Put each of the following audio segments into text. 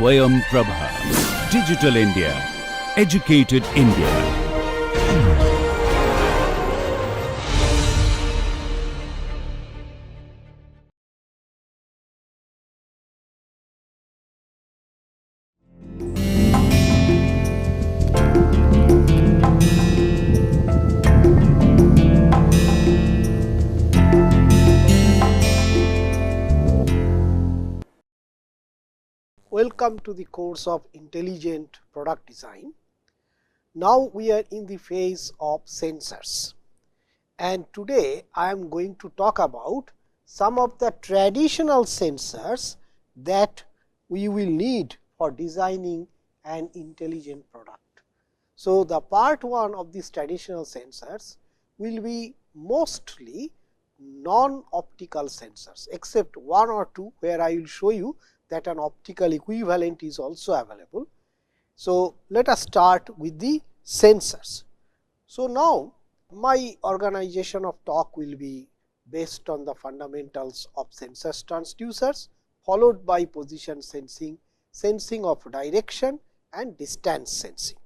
Swayam Prabha. Digital India. Educated India. Welcome to the course of Intelligent Product Design. Now we are in the phase of sensors, and today I am going to talk about some of the traditional sensors that we will need for designing an intelligent product. So, the part 1 of these traditional sensors will be mostly non-optical sensors, except 1 or 2 where I will show you that an optical equivalent is also available. So, let us start with the sensors. So, now my organization of talk will be based on the fundamentals of sensors transducers, followed by position sensing, sensing of direction and distance sensing.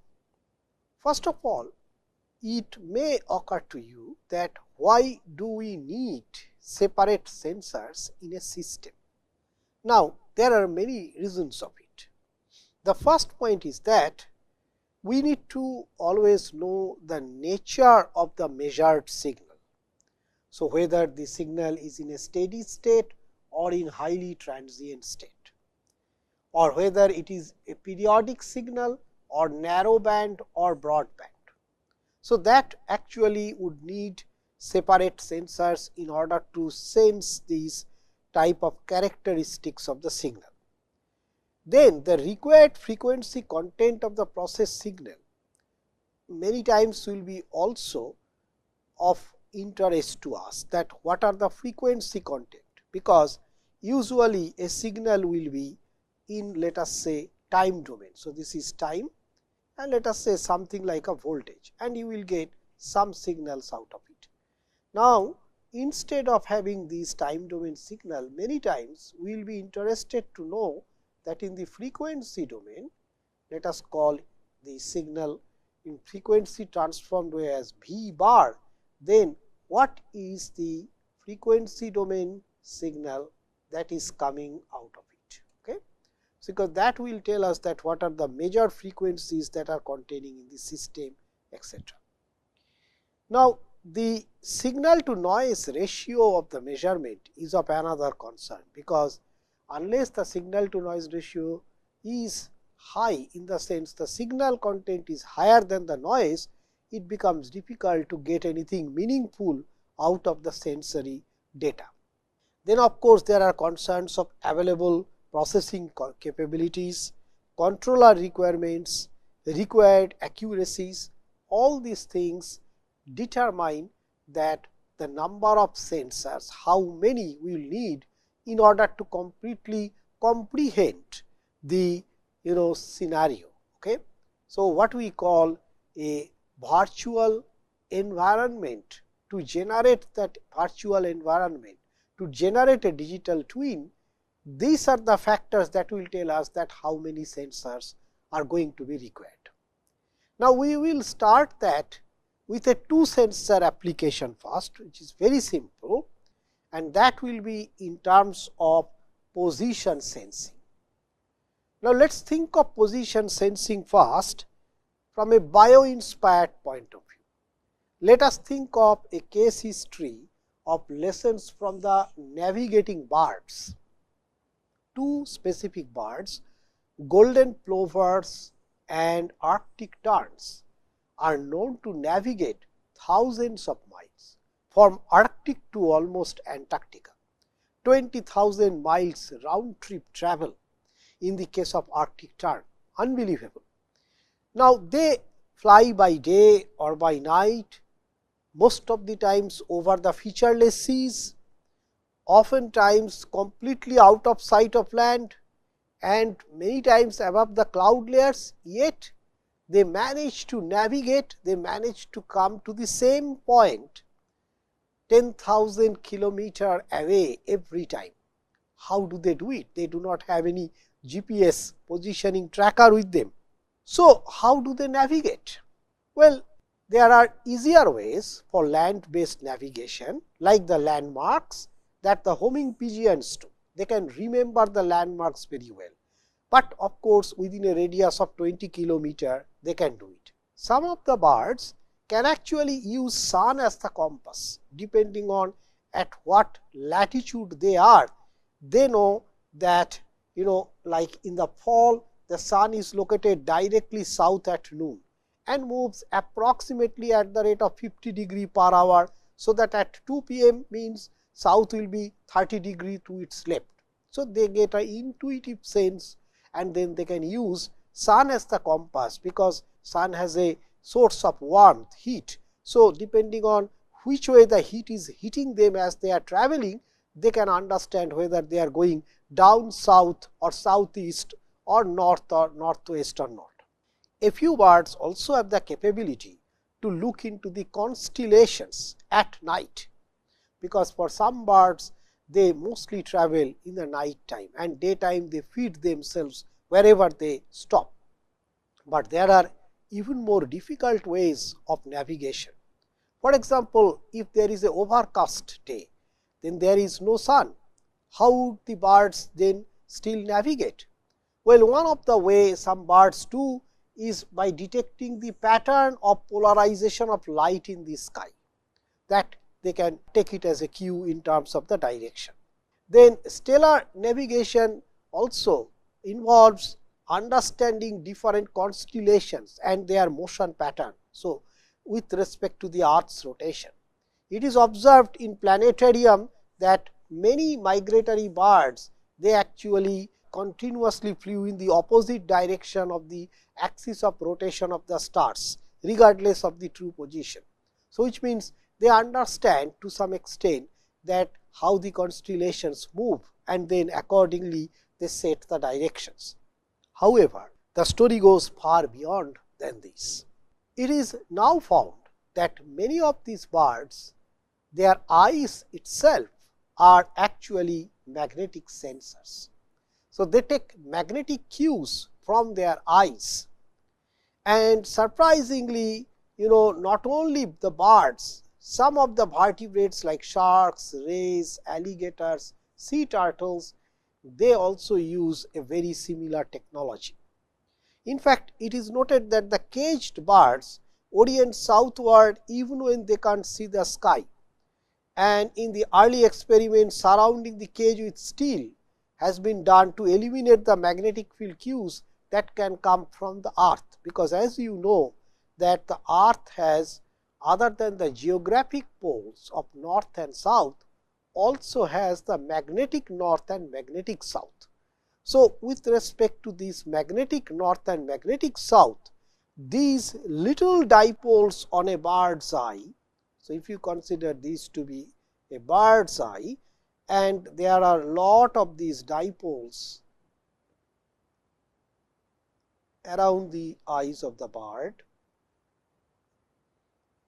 First of all, it may occur to you that why do we need separate sensors in a system? Now, there are many reasons of it. The first point is that we need to always know the nature of the measured signal. So, whether the signal is in a steady state or in highly transient state, or whether it is a periodic signal or narrow band or broadband. So, that actually would need separate sensors in order to sense these type of characteristics of the signal. Then the required frequency content of the process signal many times will be also of interest to us, that what are the frequency content, because usually a signal will be in, let us say, time domain. So, this is time, and let us say something like a voltage, and you will get some signals out of it. Now, instead of having these time domain signal, many times we will be interested to know that in the frequency domain, let us call the signal in frequency transformed way as V bar, then what is the frequency domain signal that is coming out of it. Okay? So, because that will tell us that what are the major frequencies that are containing in the system, etc. Now, the signal to noise ratio of the measurement is of another concern, because unless the signal to noise ratio is high, in the sense the signal content is higher than the noise, it becomes difficult to get anything meaningful out of the sensory data. Then of course, there are concerns of available processing capabilities, controller requirements, required accuracies. All these things determine that the number of sensors, how many we will need in order to completely comprehend the scenario. Okay? So, what we call a virtual environment, to generate that virtual environment, to generate a digital twin, these are the factors that will tell us that how many sensors are going to be required. Now, we will start that with a 2 sensor application first, which is very simple, and that will be in terms of position sensing. Now, let us think of position sensing first from a bio-inspired point of view. Let us think of a case history of lessons from the navigating birds. 2 specific birds, golden plovers and Arctic terns, are known to navigate thousands of miles from Arctic to almost Antarctica, 20,000 miles round trip travel in the case of Arctic tern, unbelievable. Now, they fly by day or by night, most of the times over the featureless seas, oftentimes completely out of sight of land, and many times above the cloud layers, yet they manage to navigate, they manage to come to the same point 10,000 kilometer away every time. How do they do it? They do not have any GPS positioning tracker with them. So, how do they navigate? Well, there are easier ways for land based navigation, like the landmarks that the homing pigeons do. They can remember the landmarks very well, but of course, within a radius of 20 kilometer they can do it. Some of the birds can actually use sun as the compass. Depending on at what latitude they are, they know that, like in the fall, the sun is located directly south at noon and moves approximately at the rate of 50 degrees per hour. So, that at 2 p.m. means south will be 30 degrees to its left. So, they get an intuitive sense, and then they can use sun as the compass, because sun has a source of warmth, heat. So, depending on which way the heat is hitting them as they are traveling, they can understand whether they are going down south or southeast or northwest or not. A few birds also have the capability to look into the constellations at night, because for some birds they mostly travel in the night time, and daytime they feed themselves wherever they stop. But there are even more difficult ways of navigation. For example, if there is an overcast day, then there is no sun. How would the birds then still navigate? Well, one of the ways some birds do is by detecting the pattern of polarization of light in the sky, that they can take it as a cue in terms of the direction. Then stellar navigation also involves understanding different constellations and their motion pattern. So, with respect to the Earth's rotation, it is observed in planetarium that many migratory birds, they actually continuously flew in the opposite direction of the axis of rotation of the stars, regardless of the true position. So, which means they understand to some extent that how the constellations move, and then accordingly they set the directions. However, the story goes far beyond than this. It is now found that many of these birds, their eyes itself are actually magnetic sensors. So, they take magnetic cues from their eyes, and surprisingly, not only the birds, some of the vertebrates like sharks, rays, alligators, sea turtles, they also use a very similar technology. In fact, it is noted that the caged birds orient southward even when they can't see the sky, and in the early experiments surrounding the cage with steel has been done to eliminate the magnetic field cues that can come from the earth, because as you know that the earth has, other than the geographic poles of north and south, also has the magnetic north and magnetic south. So, with respect to this magnetic north and magnetic south, these little dipoles on a bird's eye, so if you consider these to be a bird's eye, and there are a lot of these dipoles around the eyes of the bird,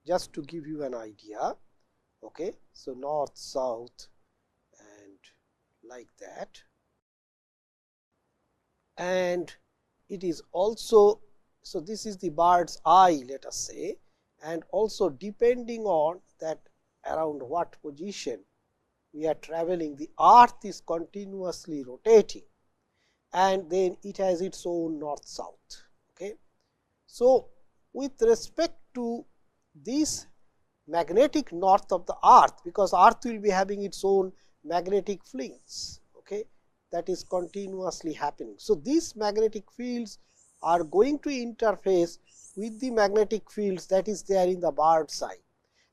just to give you an idea. Okay, so north, south, and like that. And it is also, so this is the bird's eye, let us say, and also depending on that around what position we are traveling, the earth is continuously rotating, and then it has its own north south. Okay. So, with respect to this magnetic north of the earth, because earth will be having its own magnetic flings, okay, that is continuously happening. So, these magnetic fields are going to interface with the magnetic fields that is there in the bird's eye,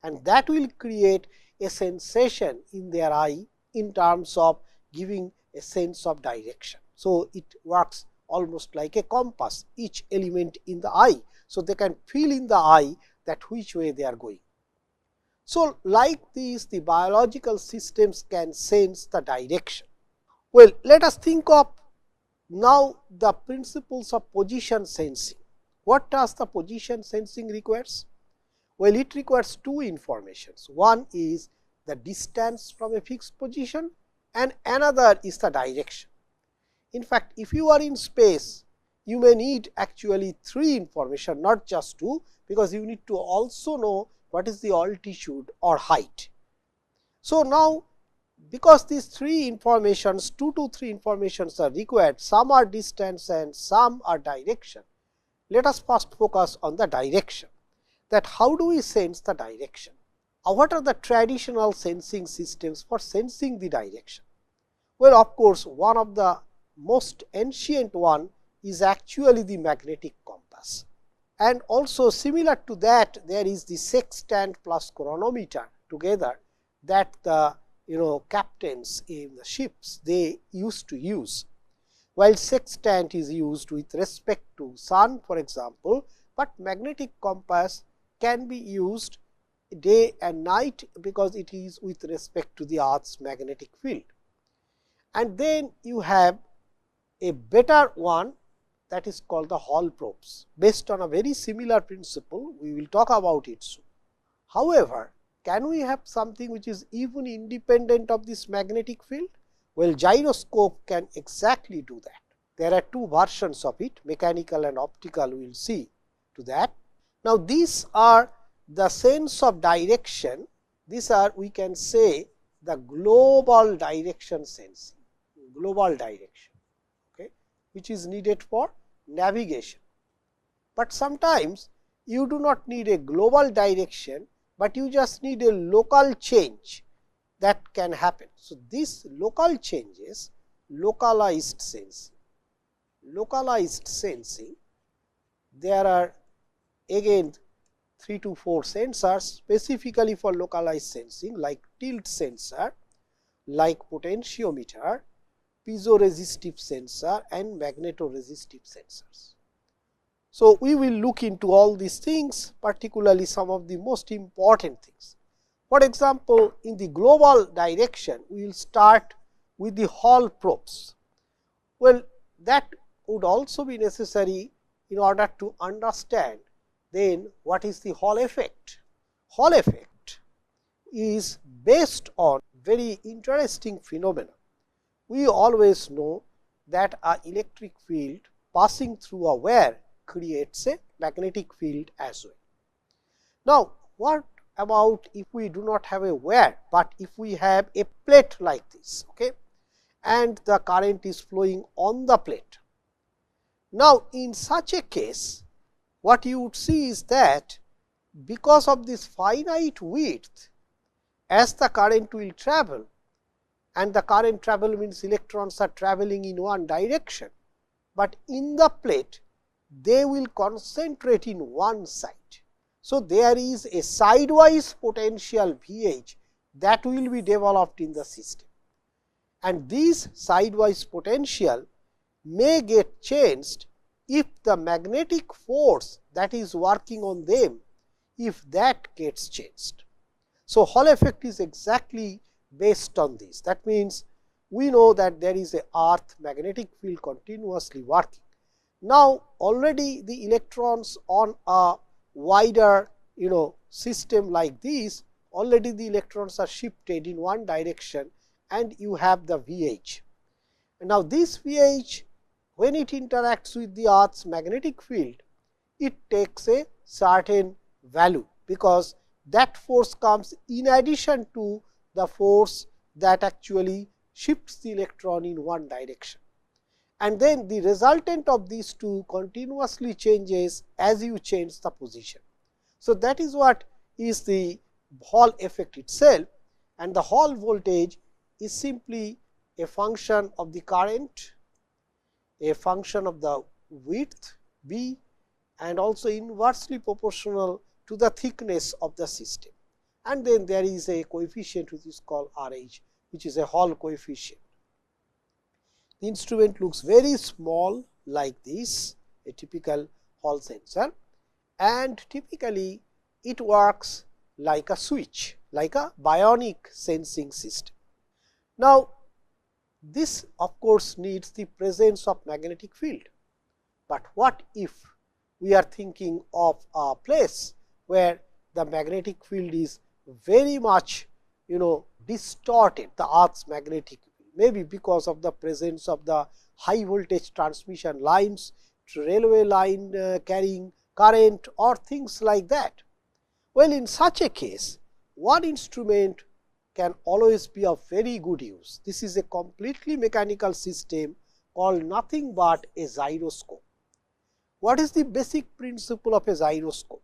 and that will create a sensation in their eye in terms of giving a sense of direction. So, it works almost like a compass, each element in the eye. So, they can feel in the eye that which way they are going. So, like these, the biological systems can sense the direction. Well, let us think of now the principles of position sensing. What does the position sensing requires? Well, it requires two informations. One is the distance from a fixed position, and another is the direction. In fact, if you are in space, you may need actually 3 information, not just 2, because you need to also know what is the altitude or height. So, now because these 3 informations, 2 to 3 informations are required, some are distance and some are direction. Let us first focus on the direction, that how do we sense the direction? What are the traditional sensing systems for sensing the direction? Well, of course, one of the most ancient one is actually the magnetic compass, and also similar to that there is the sextant plus chronometer together that the captains in the ships they used to use. While sextant is used with respect to sun, for example, but magnetic compass can be used day and night because it is with respect to the earth's magnetic field. And then you have a better one, that is called the Hall probes, based on a very similar principle. We will talk about it soon. However, can we have something which is even independent of this magnetic field? Well, gyroscope can exactly do that. There are 2 versions of it, mechanical and optical, we will see to that. Now, these are the sense of direction. These are, we can say, the global direction sensing, global direction, okay, which is needed for navigation. But sometimes you do not need a global direction, but you just need a local change that can happen. So, these local changes, localized sensing, there are again 3 to 4 sensors specifically for localized sensing, like tilt sensor, like potentiometer, piezoresistive sensor and magnetoresistive sensors. So, we will look into all these things, particularly some of the most important things. For example, in the global direction, we will start with the Hall probes. Well, that would also be necessary in order to understand then what is the Hall effect. Hall effect is based on very interesting phenomenon. We always know that a electric field passing through a wire creates a magnetic field as well. Now, what about if we do not have a wire, but if we have a plate like this, okay, and the current is flowing on the plate. Now, in such a case, what you would see is that because of this finite width, as the current will travel, and the current travel means electrons are traveling in one direction, but in the plate they will concentrate in one side. So, there is a sidewise potential VH that will be developed in the system, and this sidewise potential may get changed if the magnetic force that is working on them, if that gets changed. So, Hall effect is exactly based on this. That means, we know that there is a earth magnetic field continuously working. Now, already the electrons on a wider system like this, already the electrons are shifted in one direction and you have the VH. And now, this VH, when it interacts with the earth's magnetic field, it takes a certain value, because that force comes in addition to the force that actually shifts the electron in one direction. And then the resultant of these two continuously changes as you change the position. So, that is what is the Hall effect itself, and the Hall voltage is simply a function of the current, a function of the width B, and also inversely proportional to the thickness of the system. And then there is a coefficient which is called RH, which is a Hall coefficient. The instrument looks very small like this, a typical Hall sensor, and typically it works like a switch, like a bionic sensing system. Now, this of course needs the presence of magnetic field, but what if we are thinking of a place where the magnetic field is very much distorted, the earth's magnetic field, maybe because of the presence of the high voltage transmission lines, railway line carrying current or things like that. Well, in such a case, one instrument can always be of very good use. This is a completely mechanical system called nothing but a gyroscope. What is the basic principle of a gyroscope?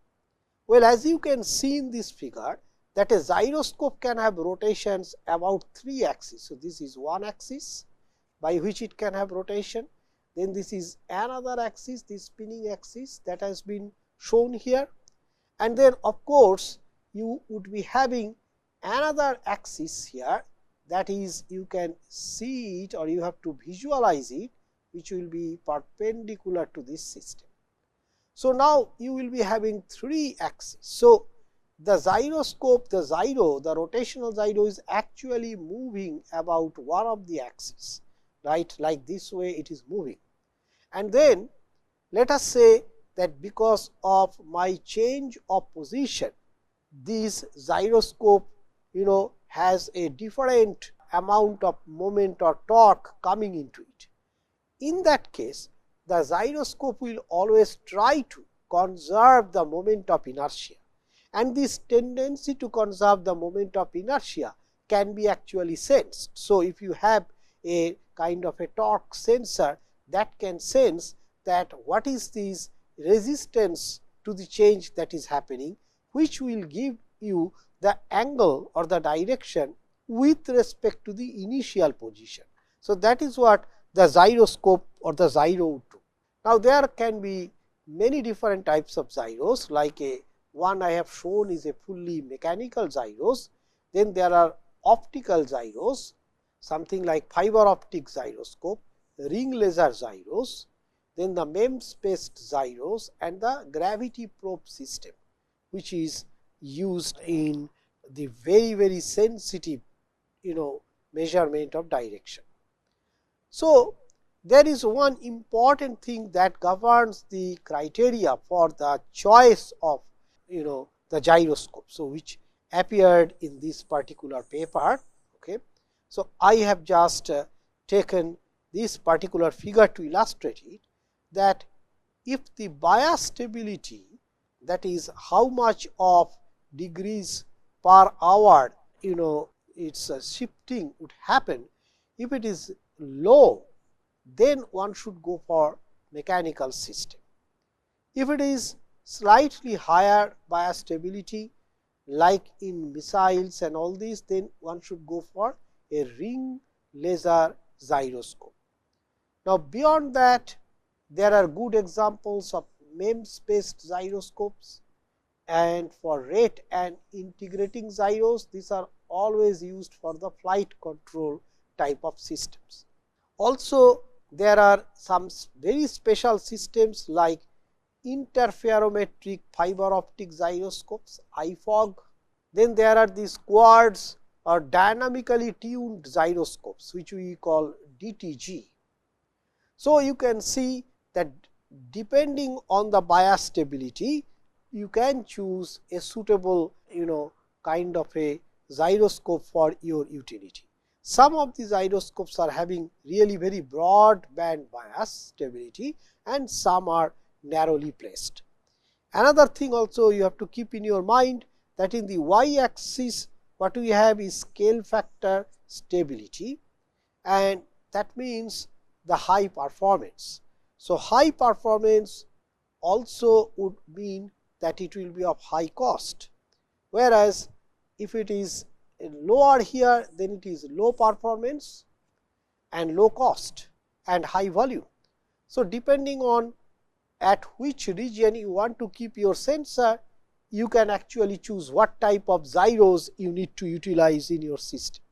Well, as you can see in this figure, that a gyroscope can have rotations about 3 axes. So, this is one axis by which it can have rotation. Then this is another axis, this spinning axis that has been shown here. And then of course, you would be having another axis here, that is, you can see it or you have to visualize it, which will be perpendicular to this system. So, now you will be having 3 axes. So, the gyroscope, the rotational gyro is actually moving about one of the axes, right, like this way it is moving. And then let us say that because of my change of position, this gyroscope has a different amount of moment or torque coming into it. In that case, the gyroscope will always try to conserve the moment of inertia, and this tendency to conserve the moment of inertia can be actually sensed. So, if you have a kind of a torque sensor that can sense that what is this resistance to the change that is happening, which will give you the angle or the direction with respect to the initial position. So, that is what the gyroscope or the gyro would do. Now, there can be many different types of gyros, like one I have shown is a fully mechanical gyros. Then there are optical gyros, something like fiber optic gyroscope, ring laser gyros, then the MEMS-based gyros and the gravity probe system, which is used in the very sensitive measurement of direction. So, there is one important thing that governs the criteria for the choice of the gyroscope. So, which appeared in this particular paper. Okay. So, I have just taken this particular figure to illustrate it, that if the bias stability, that is how much of degrees per hour its shifting would happen, if it is low, then one should go for mechanical system. If it is slightly higher bias stability, like in missiles and all these, then one should go for a ring laser gyroscope. Now, beyond that, there are good examples of MEMS-based gyroscopes, and for rate and integrating gyros, these are always used for the flight control type of systems. Also, there are some very special systems like interferometric fiber optic gyroscopes, IFOG. Then there are these quartz or dynamically tuned gyroscopes, which we call DTG. So, you can see that depending on the bias stability, you can choose a suitable kind of a gyroscope for your utility. Some of the gyroscopes are having really very broad band bias stability, and some are narrowly placed. Another thing also you have to keep in your mind, that in the y axis what we have is scale factor stability, and that means the high performance. So, high performance also would mean that it will be of high cost, whereas if it is lower here, then it is low performance and low cost and high volume. So, depending on at which region you want to keep your sensor, you can actually choose what type of gyros you need to utilize in your system.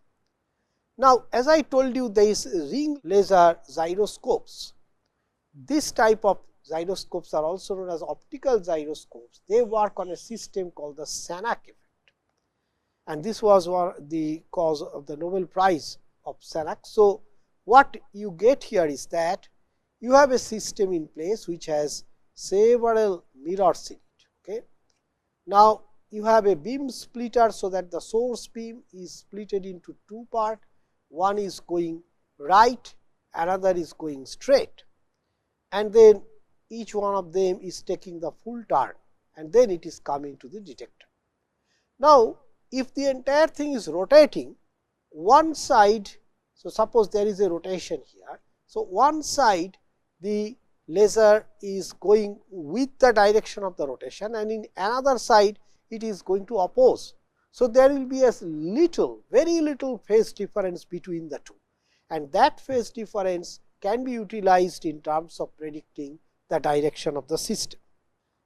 Now, as I told you, there is ring laser gyroscopes. This type of gyroscopes are also known as optical gyroscopes. They work on a system called the Shannock effect, and this was the cause of the Nobel Prize of Shannock. So, what you get here is that you have a system in place which has several mirrors in it. Okay. Now, you have a beam splitter, so that the source beam is splitted into two parts. One is going right, another is going straight, and then each one of them is taking the full turn, and then it is coming to the detector. Now, if the entire thing is rotating, one side, so suppose there is a rotation here. So, one side the laser is going with the direction of the rotation, and in another side it is going to oppose. So, there will be a little, very little phase difference between the two, and that phase difference can be utilized in terms of predicting the direction of the system.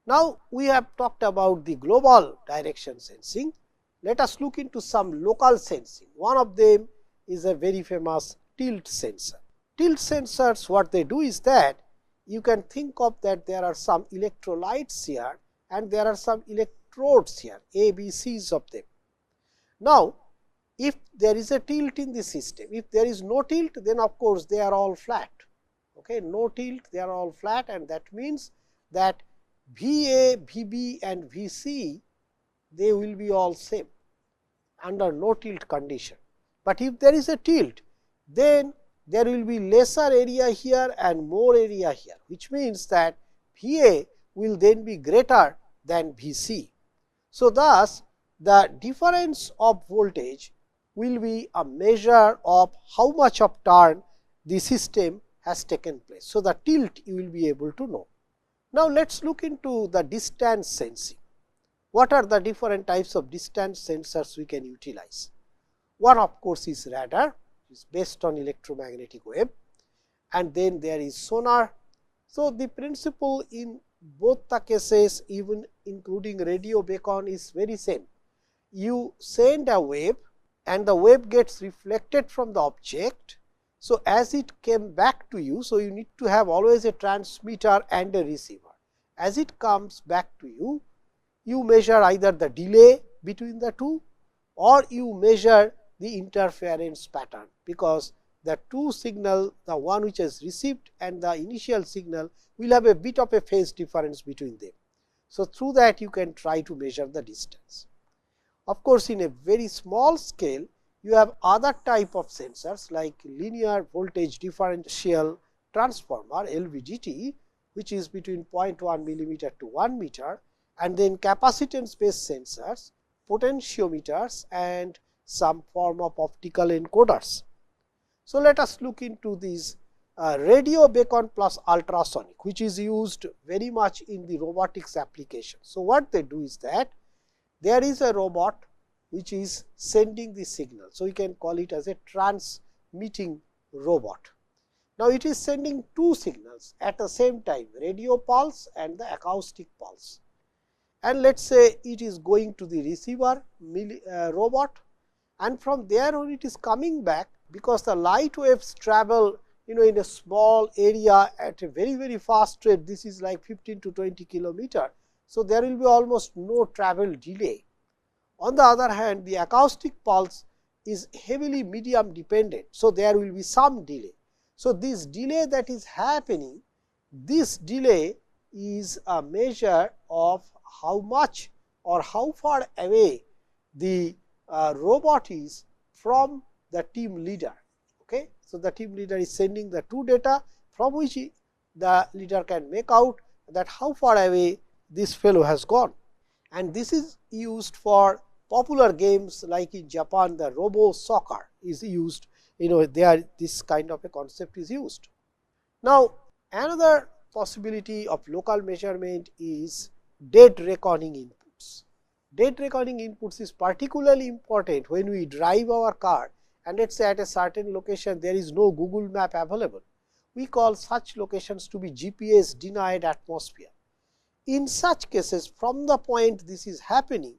Now, we have talked about the global direction sensing. Let us look into some local sensing. One of them is a very famous tilt sensor. Tilt sensors, what they do is that you can think of that there are some electrolytes here and there are some electrodes here, A, B, C's of them. Now, if there is a tilt in the system, if there is no tilt, then of course they are all flat. Okay, no tilt, they are all flat, and that means that VA, VB and VC, they will be all same under no tilt condition. But if there is a tilt, then there will be lesser area here and more area here, which means that VA will then be greater than VC. So, thus the difference of voltage will be a measure of how much of turn the system has taken place. So, the tilt you will be able to know. Now, let us look into the distance sensing. What are the different types of distance sensors we can utilize? One of course is radar, which is based on electromagnetic wave, and then there is sonar. So, the principle in both the cases, even including radio beacon, is very same. You send a wave and the wave gets reflected from the object. So, as it came back to you, so you need to have always a transmitter and a receiver. As it comes back to you, you measure either the delay between the two or you measure the interference pattern, because the two signal, the one which is received and the initial signal will have a bit of a phase difference between them. So, through that you can try to measure the distance. Of course, in a very small scale, you have other type of sensors like linear voltage differential transformer LVDT, which is between 0.1 millimeter to 1 meter, and then capacitance based sensors, potentiometers and some form of optical encoders. So, let us look into these radio beacon plus ultrasonic, which is used very much in the robotics application. So, what they do is that there is a robot which is sending the signal. So, we can call it as a transmitting robot. Now, it is sending two signals at the same time, radio pulse and the acoustic pulse. And let us say it is going to the receiver robot, and from there when it is coming back, because the light waves travel in a small area at a very fast rate, this is like 15 to 20 kilometer. So, there will be almost no travel delay. On the other hand, the acoustic pulse is heavily medium dependent. So, there will be some delay. So, this delay that is happening, this delay is a measure of how much or how far away the robot is from the team leader. Okay. So, the team leader is sending the two data from which the leader can make out that how far away this fellow has gone, and this is used for popular games like in Japan the robo soccer is used, there this kind of a concept is used. Now, another possibility of local measurement is dead reckoning inputs. Dead reckoning inputs is particularly important when we drive our car and let us say at a certain location there is no Google map available. We call such locations to be GPS denied atmosphere. In such cases, from the point this is happening,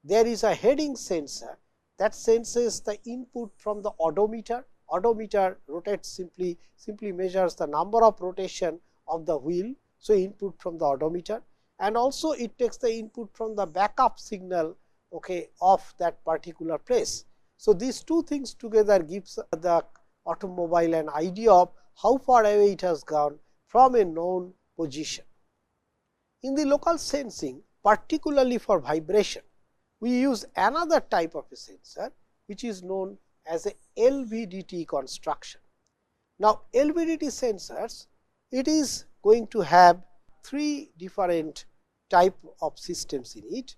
there is a heading sensor that senses the input from the odometer. Odometer rotates simply measures the number of rotation of the wheel. So, input from the odometer, and also it takes the input from the backup signal of that particular place. So, these two things together gives the automobile an idea of how far away it has gone from a known position. In the local sensing, particularly for vibration, we use another type of a sensor which is known as a LVDT construction. Now, LVDT sensors, it is going to have three different type of systems in it.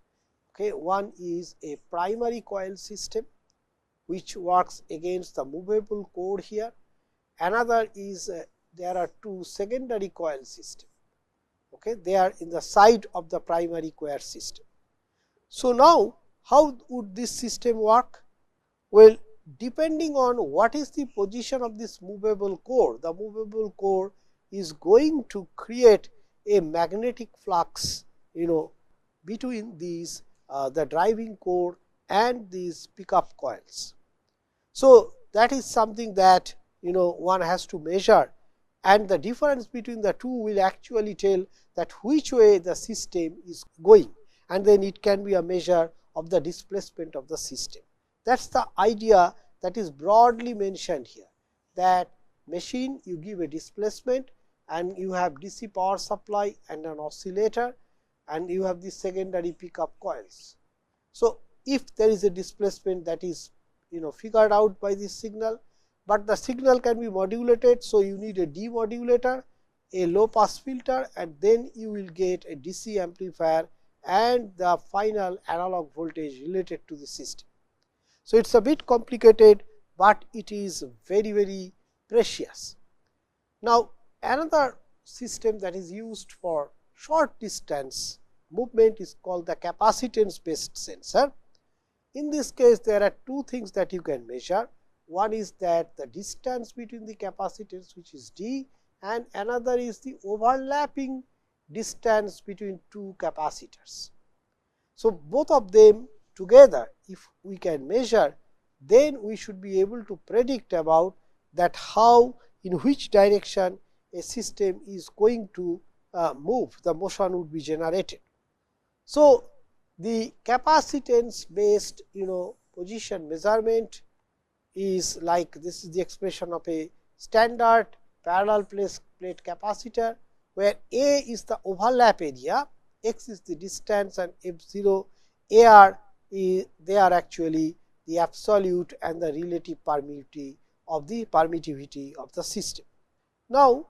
Okay. One is a primary coil system, which works against the movable core here. Another is there are two secondary coil systems. Okay. They are in the side of the primary coil system. So, now how would this system work? Well, depending on what is the position of this movable core, the movable core is going to create a magnetic flux, between these the driving core and these pickup coils. So, that is something that one has to measure, and the difference between the two will actually tell that which way the system is going, and then it can be a measure of the displacement of the system. That is the idea that is broadly mentioned here, that machine you give a displacement and you have DC power supply and an oscillator, and you have the secondary pickup coils. So, if there is a displacement that is figured out by this signal, but the signal can be modulated. So, you need a demodulator, a low pass filter, and then you will get a DC amplifier and the final analog voltage related to the system. So, it is a bit complicated, but it is very precious. Now, another system that is used for short distance movement is called the capacitance based sensor. In this case, there are two things that you can measure. One is that the distance between the capacitance, which is d, and another is the overlapping distance between two capacitors. So, both of them together, if we can measure, then we should be able to predict about that how, in which direction a system is going to move, the motion would be generated. So, the capacitance based position measurement is like this is the expression of a standard parallel plate capacitor, where A is the overlap area, x is the distance, and f0 AR is they are actually the absolute and the relative permittivity of the system. Now,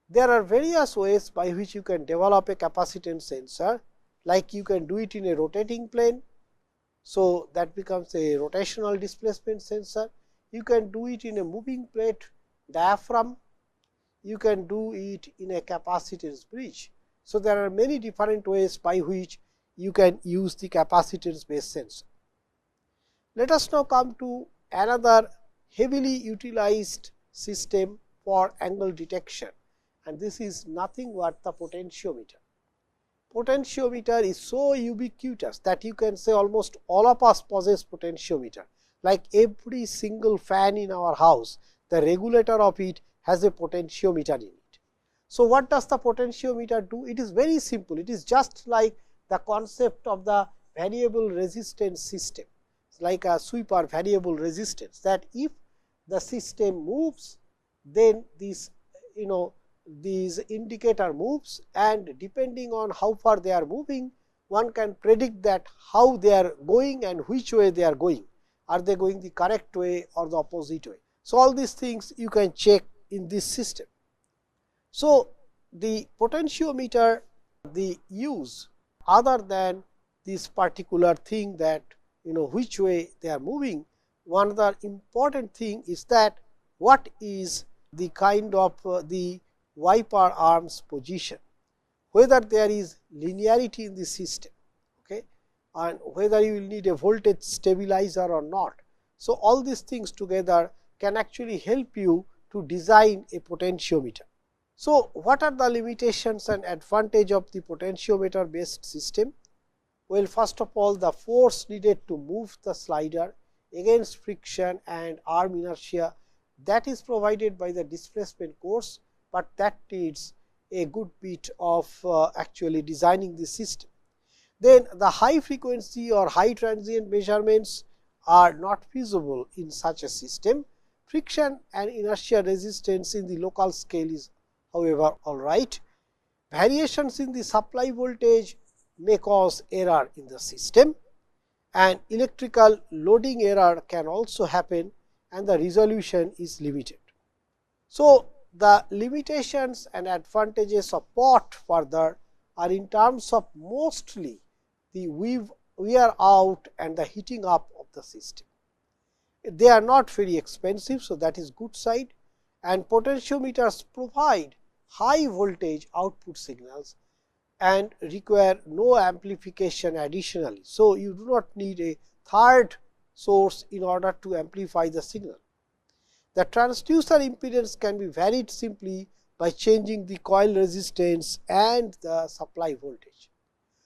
there are various ways by which you can develop a capacitance sensor, like you can do it in a rotating plane. So, that becomes a rotational displacement sensor. You can do it in a moving plate diaphragm. You can do it in a capacitance bridge. So, there are many different ways by which you can use the capacitance based sensor. Let us now come to another heavily utilized system for angle detection, and this is nothing but the potentiometer. Potentiometer is so ubiquitous that you can say almost all of us possess potentiometer. Like every single fan in our house, the regulator of it has a potentiometer in it. So, what does the potentiometer do? It is very simple. It is just like the concept of the variable resistance system, like a sweeper variable resistance, that if the system moves, then this these indicator moves, and depending on how far they are moving, one can predict that how they are going and which way they are going. Are they going the correct way or the opposite way? So, all these things you can check in this system. So, the potentiometer, the use other than this particular thing that which way they are moving, one other important thing is that what is the kind of the wiper arms position, whether there is linearity in the system, okay, and whether you will need a voltage stabilizer or not. So, all these things together can actually help you to design a potentiometer. So, what are the limitations and advantage of the potentiometer based system? Well, first of all, the force needed to move the slider against friction and arm inertia, that is provided by the displacement course, but that needs a good bit of actually designing the system. Then the high frequency or high transient measurements are not feasible in such a system. Friction and inertia resistance in the local scale is, however, all right. Variations in the supply voltage may cause error in the system, and electrical loading error can also happen, and the resolution is limited. So, the limitations and advantages of POT further are in terms of mostly the wear out and the heating up of the system. They are not very expensive, so that is good side, and potentiometers provide high voltage output signals and require no amplification additionally. So, you do not need a third source in order to amplify the signal. The transducer impedance can be varied simply by changing the coil resistance and the supply voltage.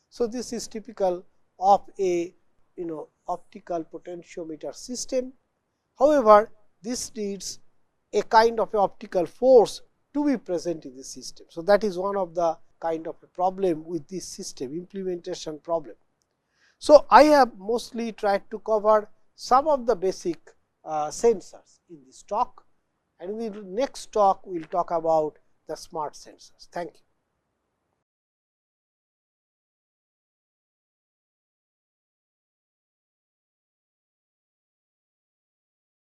So, this is typical of a optical potentiometer system. However, this needs a kind of a optical force to be present in the system. So, that is one of the kind of a problem with this system, implementation problem. So, I have mostly tried to cover some of the basic sensors in this talk, and in the next talk we will talk about the smart sensors. Thank you.